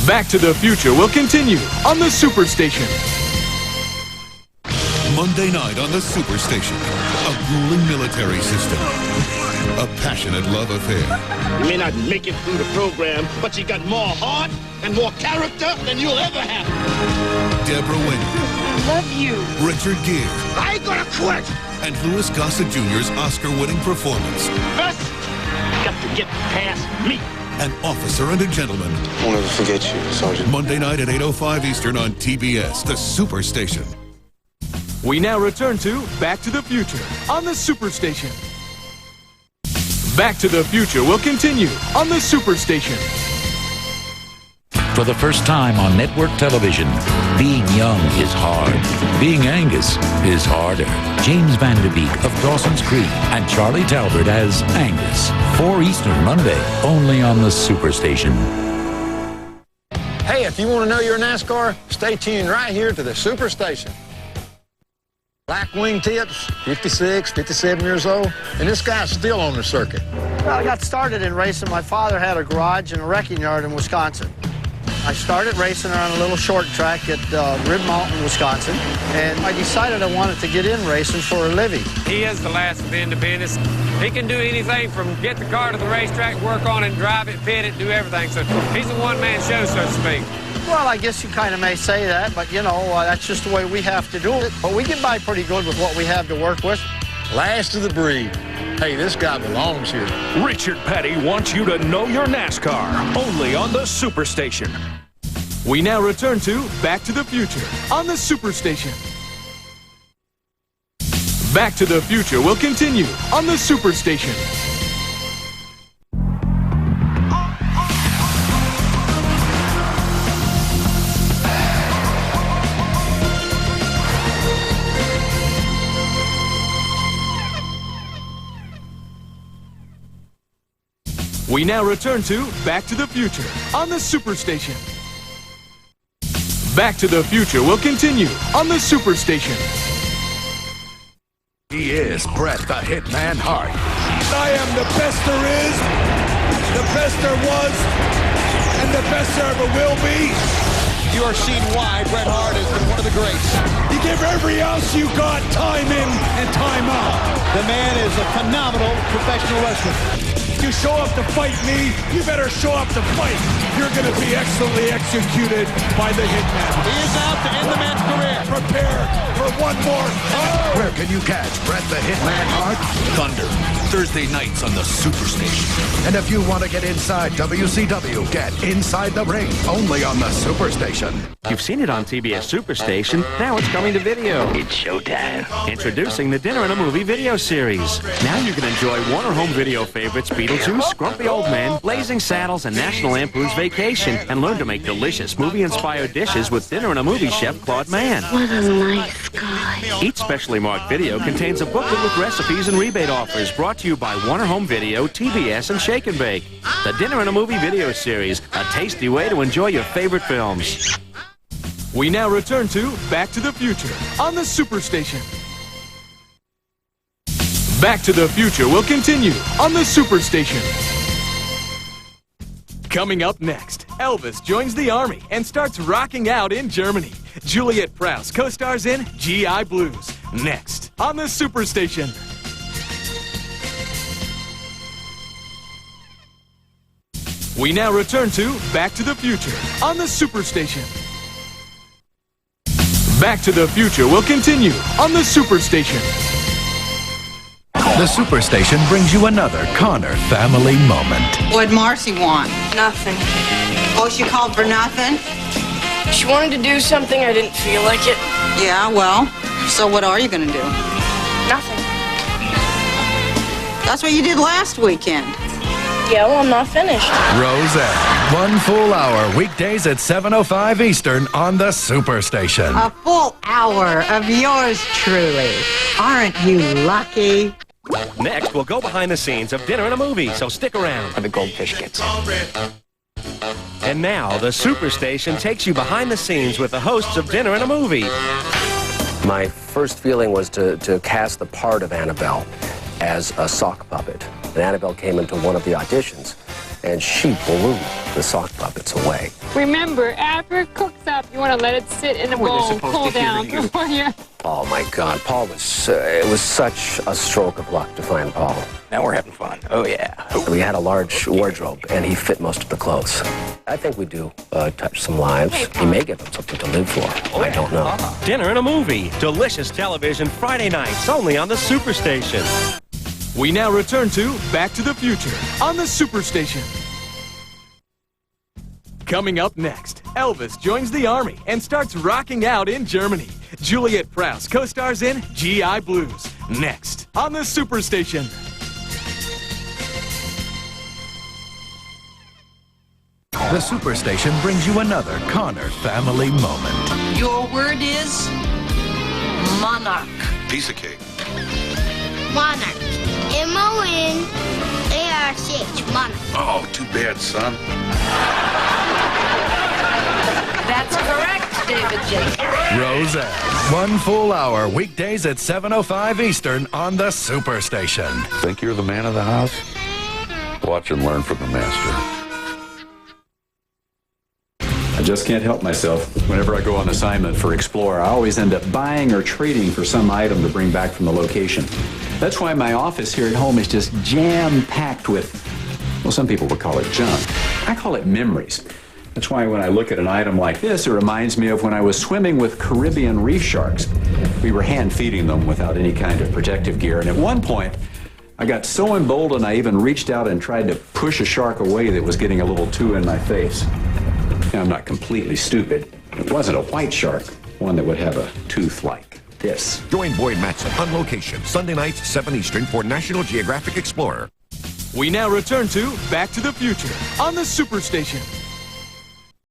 Back to the Future will continue on the Superstation. Monday night on the Superstation. A grueling military system. A passionate love affair. You may not make it through the program, but you got more heart and more character than you'll ever have. Deborah Winger. I love you. Richard Gere. I ain't gonna quit. And Louis Gossett Jr.'s Oscar-winning performance. First, you got to get past me. An Officer and a Gentleman. I'll never forget you, Sergeant. Monday night at 8:05 Eastern on TBS, the Superstation. We now return to Back to the Future on the Superstation. Back to the Future will continue on the Superstation. For the first time on network television, being young is hard. Being Angus is harder. James Van Der Beek of Dawson's Creek and Charlie Talbot as Angus. 4 Eastern Monday, only on the Superstation. Hey, if you want to know your NASCAR, stay tuned right here to the Superstation. Black wing tips, 56, 57 years old, and this guy's still on the circuit. Well, I got started in racing. My father had a garage and a wrecking yard in Wisconsin. I started racing on a little short track at Rib Mountain, Wisconsin, and I decided I wanted to get in racing for a living. He is the last of independence. He can do anything from get the car to the racetrack, work on it, drive it, pit it, do everything. So he's a one-man show, so to speak. Well, I guess you kind of may say that, but, you know, that's just the way we have to do it. But we get by pretty good with what we have to work with. Last of the breed. Hey, this guy belongs here. Richard Petty wants you to know your NASCAR, only on the Superstation. We now return to Back to the Future on the Superstation. Back to the Future will continue on the Superstation. We now return to Back to the Future on the Superstation. Back to the Future will continue on the Superstation. He is Bret the Hitman Hart. I am the best there is, the best there was, and the best there ever will be. You are seeing why Bret Hart has been one of the greats. You give every ounce you got, time in and time out. The man is a phenomenal professional wrestler. You show up to fight me, you better show up to fight. You're going to be excellently executed by the Hitman. He is out to end the man's career. Prepare for one more. Oh! Where can you catch Bret the Hitman Hart? Thunder, Thursday nights on the Superstation. And if you want to get inside WCW, get Inside the Ring, only on the Superstation. You've seen it on TBS Superstation. Now it's coming to video. It's showtime. Introducing the Dinner and a Movie video series. Now you can enjoy Warner Home Video favorites Beetlejuice, Grumpy Old Man, Blazing Saddles, and National Lampoon's Vacation, and learn to make delicious movie-inspired dishes with Dinner and a Movie chef Claude Mann. What a nice guy. Each specially marked video contains a booklet with recipes and rebate offers brought to you by Warner Home Video, TBS, and Shake and Bake. The Dinner and a Movie video series, a tasty way to enjoy your favorite films. We now return to Back to the Future on the Superstation. Back to the Future will continue on the Superstation. Coming up next, Elvis joins the Army and starts rocking out in Germany. Juliet Prowse co-stars in G.I. Blues. Next on the Superstation. We now return to Back to the Future on the Superstation. Back to the Future will continue on the Superstation. The Superstation brings you another Connor family moment. What'd Marcy want? Nothing. Oh, she called for nothing? She wanted to do something, I didn't feel like it. Yeah, well, so what are you gonna do? Nothing. That's what you did last weekend. Yeah, well, I'm not finished. Roseanne, 1 full hour, weekdays at 7:05 Eastern on the Superstation. A full hour of yours truly. Aren't you lucky? Next, we'll go behind the scenes of Dinner and a Movie, so stick around. The goldfish gets it. And now, the Superstation takes you behind the scenes with the hosts of Dinner and a Movie. My first feeling was to cast the part of Annabelle as a sock puppet. And Annabelle came into one of the auditions, and she blew the sock puppets away. Remember, after it cooks up, you want to let it sit in a bowl, cool down before you... Oh my God, Paul was, it was such a stroke of luck to find Paul. Now we're having fun. Oh yeah. We had a large wardrobe and he fit most of the clothes. I think we do touch some lives. He may give them something to live for. I don't know. Dinner and a movie. Delicious television Friday nights only on the Superstation. We now return to Back to the Future on the Superstation. Coming up next, Elvis joins the Army and starts rocking out in Germany. Juliet Prowse co-stars in GI Blues. Next on the Superstation. The Superstation brings you another Connor family moment. Your word is monarch. Piece of cake. Monarch. M-O-N-A-R-C-H. Monarch. Oh, too bad, son. That's correct, David Jacob. Roseanne. 1 full hour, weekdays at 7:05 Eastern on the Superstation. Think you're the man of the house? Watch and learn from the master. I just can't help myself. Whenever I go on assignment for Explorer, I always end up buying or trading for some item to bring back from the location. That's why my office here at home is just jam-packed with, well, some people would call it junk. I call it memories. That's why when I look at an item like this, it reminds me of when I was swimming with Caribbean reef sharks. We were hand-feeding them without any kind of protective gear, and at one point, I got so emboldened I even reached out and tried to push a shark away that was getting a little too in my face. Now, I'm not completely stupid. It wasn't a white shark, one that would have a tooth like this. Join Boyd Matson on location, Sunday nights, 7 Eastern for National Geographic Explorer. We now return to Back to the Future on the Superstation.